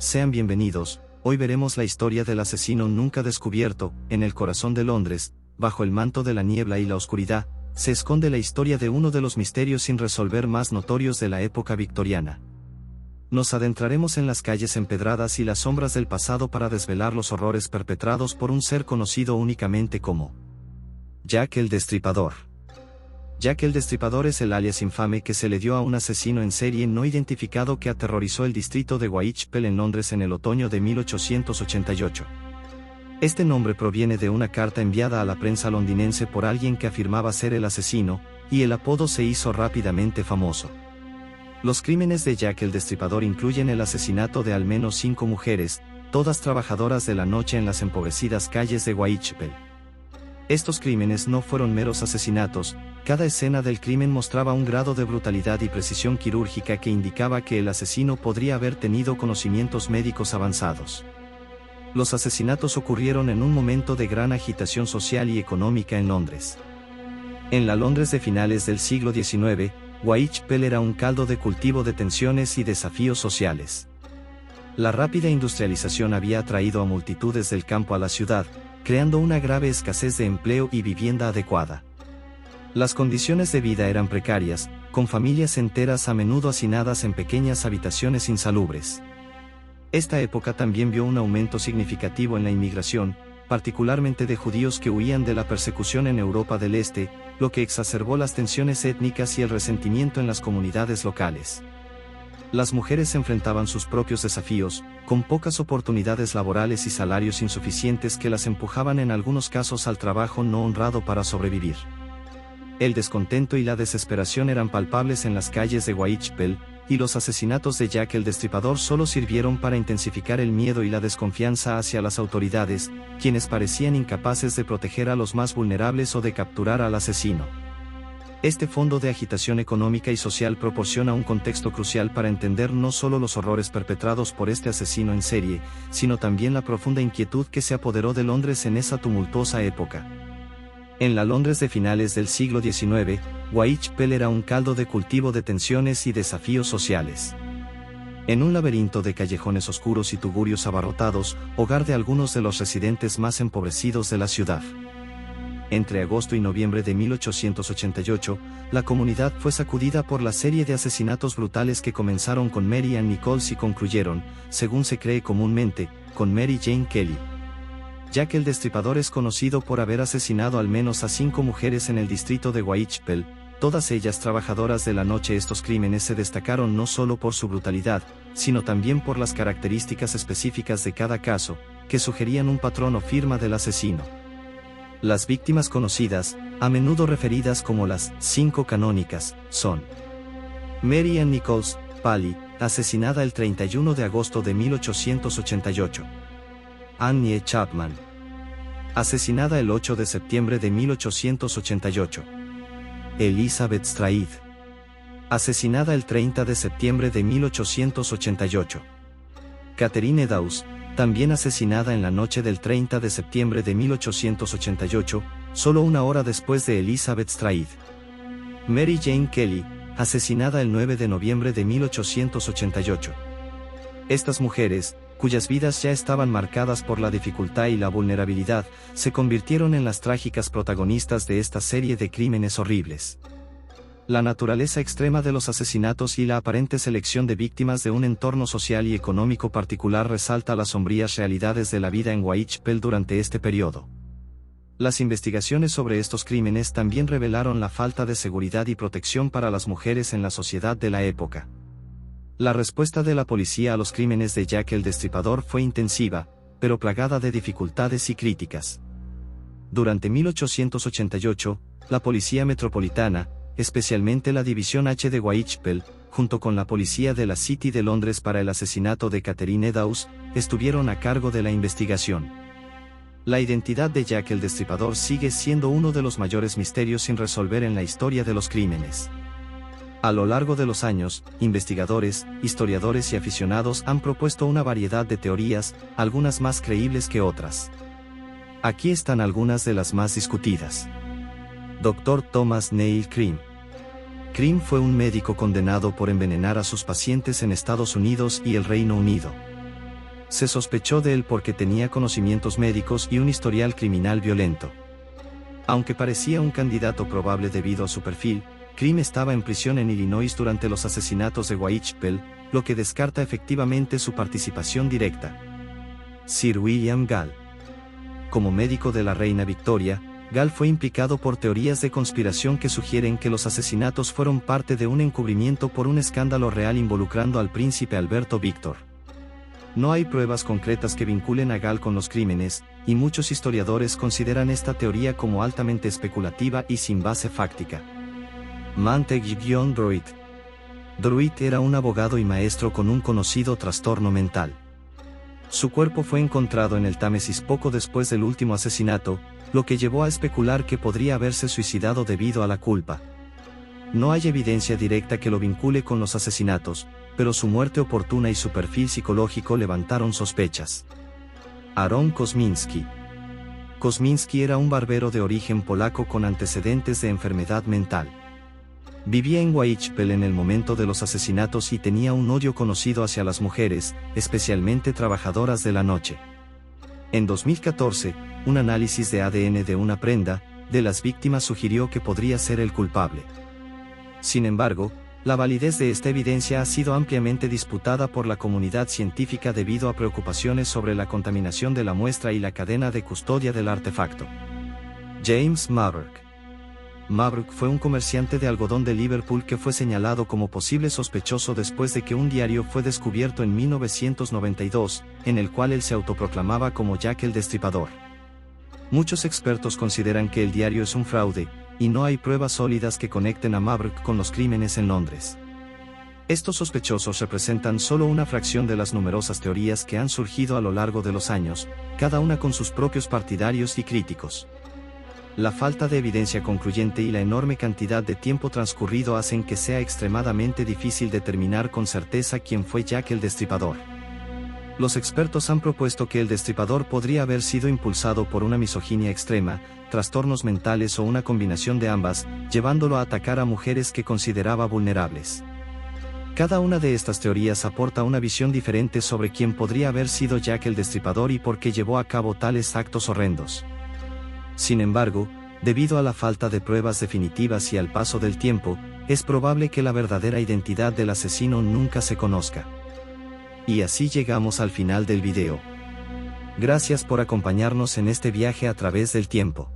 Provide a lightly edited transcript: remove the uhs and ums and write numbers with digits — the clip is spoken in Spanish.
sean bienvenidos. Hoy veremos la historia del asesino nunca descubierto. En el corazón de Londres, bajo el manto de la niebla y la oscuridad, se esconde la historia de uno de los misterios sin resolver más notorios de la época victoriana. Nos adentraremos en las calles empedradas y las sombras del pasado para desvelar los horrores perpetrados por un ser conocido únicamente como Jack el Destripador. Jack el Destripador es el alias infame que se le dio a un asesino en serie no identificado que aterrorizó el distrito de Whitechapel en Londres en el otoño de 1888. Este nombre proviene de una carta enviada a la prensa londinense por alguien que afirmaba ser el asesino, y el apodo se hizo rápidamente famoso. Los crímenes de Jack el Destripador incluyen el asesinato de al menos 5 mujeres, todas trabajadoras de la noche en las empobrecidas calles de Whitechapel. Estos crímenes no fueron meros asesinatos, cada escena del crimen mostraba un grado de brutalidad y precisión quirúrgica que indicaba que el asesino podría haber tenido conocimientos médicos avanzados. Los asesinatos ocurrieron en un momento de gran agitación social y económica en Londres. En la Londres de finales del siglo XIX, Whitechapel era un caldo de cultivo de tensiones y desafíos sociales. La rápida industrialización había atraído a multitudes del campo a la ciudad, creando una grave escasez de empleo y vivienda adecuada. Las condiciones de vida eran precarias, con familias enteras a menudo hacinadas en pequeñas habitaciones insalubres. Esta época también vio un aumento significativo en la inmigración, particularmente de judíos que huían de la persecución en Europa del Este, lo que exacerbó las tensiones étnicas y el resentimiento en las comunidades locales. Las mujeres enfrentaban sus propios desafíos, con pocas oportunidades laborales y salarios insuficientes que las empujaban en algunos casos al trabajo no honrado para sobrevivir. El descontento y la desesperación eran palpables en las calles de Whitechapel, y los asesinatos de Jack el Destripador solo sirvieron para intensificar el miedo y la desconfianza hacia las autoridades, quienes parecían incapaces de proteger a los más vulnerables o de capturar al asesino. Este fondo de agitación económica y social proporciona un contexto crucial para entender no solo los horrores perpetrados por este asesino en serie, sino también la profunda inquietud que se apoderó de Londres en esa tumultuosa época. En la Londres de finales del siglo XIX, Whitechapel era un caldo de cultivo de tensiones y desafíos sociales. En un laberinto de callejones oscuros y tugurios abarrotados, hogar de algunos de los residentes más empobrecidos de la ciudad. Entre agosto y noviembre de 1888, la comunidad fue sacudida por la serie de asesinatos brutales que comenzaron con Mary Ann Nichols y concluyeron, según se cree comúnmente, con Mary Jane Kelly. Jack el Destripador es conocido por haber asesinado al menos a 5 mujeres en el distrito de Whitechapel, todas ellas trabajadoras de la noche. Estos crímenes se destacaron no solo por su brutalidad, sino también por las características específicas de cada caso, que sugerían un patrón o firma del asesino. Las víctimas conocidas, a menudo referidas como las 5 canónicas, son Mary Ann Nichols, Pally, asesinada el 31 de agosto de 1888. Annie Chapman, asesinada el 8 de septiembre de 1888. Elizabeth Stride, asesinada el 30 de septiembre de 1888. Catherine Dawes, también asesinada en la noche del 30 de septiembre de 1888, solo una hora después de Elizabeth Stride. Mary Jane Kelly, asesinada el 9 de noviembre de 1888. Estas mujeres, cuyas vidas ya estaban marcadas por la dificultad y la vulnerabilidad, se convirtieron en las trágicas protagonistas de esta serie de crímenes horribles. La naturaleza extrema de los asesinatos y la aparente selección de víctimas de un entorno social y económico particular resalta las sombrías realidades de la vida en Whitechapel durante este periodo. Las investigaciones sobre estos crímenes también revelaron la falta de seguridad y protección para las mujeres en la sociedad de la época. La respuesta de la policía a los crímenes de Jack el Destripador fue intensiva, pero plagada de dificultades y críticas. Durante 1888, la Policía Metropolitana, especialmente la División H de Whitechapel, junto con la Policía de la City de Londres para el asesinato de Catherine Dawes, estuvieron a cargo de la investigación. La identidad de Jack el Destripador sigue siendo uno de los mayores misterios sin resolver en la historia de los crímenes. A lo largo de los años, investigadores, historiadores y aficionados han propuesto una variedad de teorías, algunas más creíbles que otras. Aquí están algunas de las más discutidas. Dr. Thomas Neil Cream. Cream fue un médico condenado por envenenar a sus pacientes en Estados Unidos y el Reino Unido. Se sospechó de él porque tenía conocimientos médicos y un historial criminal violento. Aunque parecía un candidato probable debido a su perfil, Cream estaba en prisión en Illinois durante los asesinatos de Whitechapel, lo que descarta efectivamente su participación directa. Sir William Gall. Como médico de la reina Victoria, Gall fue implicado por teorías de conspiración que sugieren que los asesinatos fueron parte de un encubrimiento por un escándalo real involucrando al príncipe Alberto Víctor. No hay pruebas concretas que vinculen a Gall con los crímenes, y muchos historiadores consideran esta teoría como altamente especulativa y sin base fáctica. Manteguion-Druid. Druid era un abogado y maestro con un conocido trastorno mental. Su cuerpo fue encontrado en el Támesis poco después del último asesinato, lo que llevó a especular que podría haberse suicidado debido a la culpa. No hay evidencia directa que lo vincule con los asesinatos, pero su muerte oportuna y su perfil psicológico levantaron sospechas. Aaron Kosminski. Kosminski era un barbero de origen polaco con antecedentes de enfermedad mental. Vivía en Whitechapel en el momento de los asesinatos y tenía un odio conocido hacia las mujeres, especialmente trabajadoras de la noche. En 2014, un análisis de ADN de una prenda de las víctimas sugirió que podría ser el culpable. Sin embargo, la validez de esta evidencia ha sido ampliamente disputada por la comunidad científica debido a preocupaciones sobre la contaminación de la muestra y la cadena de custodia del artefacto. James Maverick. Maverick fue un comerciante de algodón de Liverpool que fue señalado como posible sospechoso después de que un diario fue descubierto en 1992, en el cual él se autoproclamaba como Jack el Destripador. Muchos expertos consideran que el diario es un fraude, y no hay pruebas sólidas que conecten a Maverick con los crímenes en Londres. Estos sospechosos representan solo una fracción de las numerosas teorías que han surgido a lo largo de los años, cada una con sus propios partidarios y críticos. La falta de evidencia concluyente y la enorme cantidad de tiempo transcurrido hacen que sea extremadamente difícil determinar con certeza quién fue Jack el Destripador. Los expertos han propuesto que el Destripador podría haber sido impulsado por una misoginia extrema, trastornos mentales o una combinación de ambas, llevándolo a atacar a mujeres que consideraba vulnerables. Cada una de estas teorías aporta una visión diferente sobre quién podría haber sido Jack el Destripador y por qué llevó a cabo tales actos horrendos. Sin embargo, debido a la falta de pruebas definitivas y al paso del tiempo, es probable que la verdadera identidad del asesino nunca se conozca. Y así llegamos al final del video. Gracias por acompañarnos en este viaje a través del tiempo.